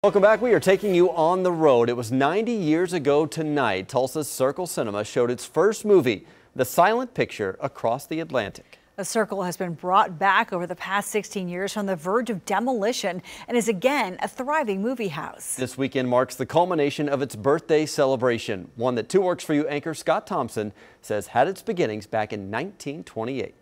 Welcome back. We are taking you on the road. It was 90 years ago tonight. Tulsa's Circle Cinema showed its first movie, the silent picture Across the Atlantic. The Circle has been brought back over the past 16 years from the verge of demolition and is again a thriving movie house. This weekend marks the culmination of its birthday celebration, one that 2 Works For You anchor Scott Thompson says had its beginnings back in 1928.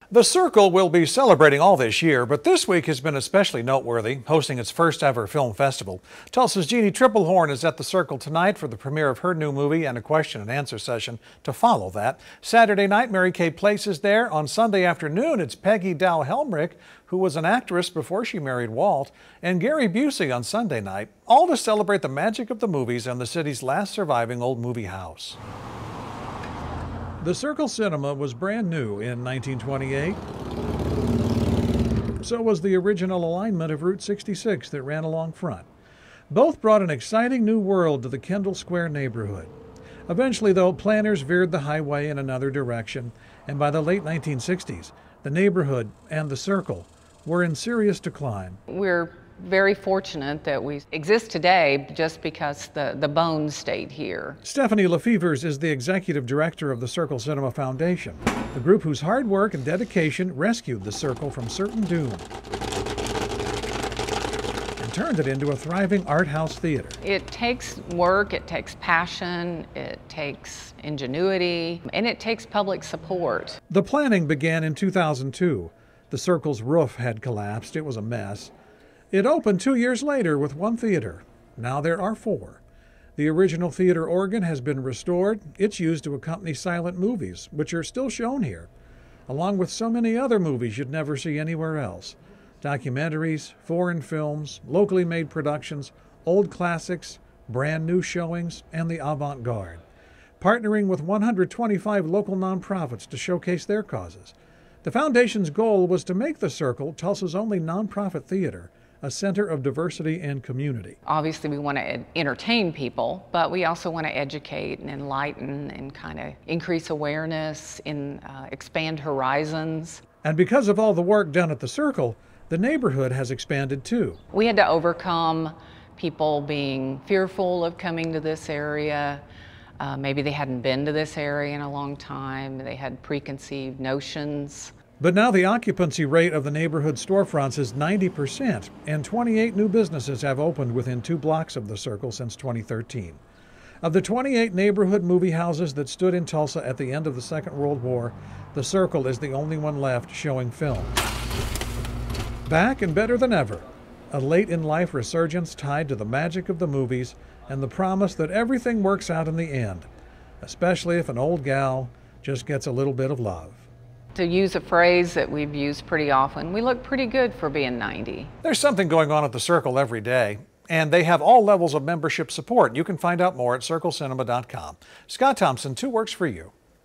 The Circle will be celebrating all this year, but this week has been especially noteworthy, hosting its first ever film festival. Tulsa's Jeannie Triplehorn is at the Circle tonight for the premiere of her new movie and a question and answer session to follow that. Saturday night, Mary Kay Place is there. On Sunday afternoon, it's Peggy Dow Helmrich, who was an actress before she married Walt, and Gary Busey on Sunday night, all to celebrate the magic of the movies and the city's last surviving old movie house. The Circle Cinema was brand new in 1928. So was the original alignment of Route 66 that ran along front. Both brought an exciting new world to the Kendall Square neighborhood. Eventually, though, planners veered the highway in another direction, and by the late 1960s, the neighborhood and the Circle were in serious decline. We're very fortunate that we exist today just because the bones stayed here. Stephanie Lefevers is the executive director of the Circle Cinema Foundation, the group whose hard work and dedication rescued the Circle from certain doom and turned it into a thriving art house theater. It takes work, it takes passion, it takes ingenuity, and it takes public support. The planning began in 2002. The Circle's roof had collapsed. It was a mess. It opened 2 years later with 1 theater. Now there are 4. The original theater organ has been restored. It's used to accompany silent movies, which are still shown here, along with so many other movies you'd never see anywhere else. Documentaries, foreign films, locally made productions, old classics, brand new showings, and the avant-garde. Partnering with 125 local nonprofits to showcase their causes. The foundation's goal was to make the Circle Tulsa's only nonprofit theater, a center of diversity and community. Obviously, we want to entertain people, but we also want to educate and enlighten and kind of increase awareness and expand horizons. And because of all the work done at the Circle, the neighborhood has expanded too. We had to overcome people being fearful of coming to this area. Maybe they hadn't been to this area in a long time. They had preconceived notions. But now the occupancy rate of the neighborhood storefronts is 90%, and 28 new businesses have opened within 2 blocks of the Circle since 2013. Of the 28 neighborhood movie houses that stood in Tulsa at the end of the Second World War, the Circle is the only one left showing film. Back and better than ever, a late-in-life resurgence tied to the magic of the movies and the promise that everything works out in the end, especially if an old gal just gets a little bit of love. To use a phrase that we've used pretty often, we look pretty good for being 90. There's something going on at the Circle every day, and they have all levels of membership support. You can find out more at circlecinema.com. Scott Thompson, 2 Works For You.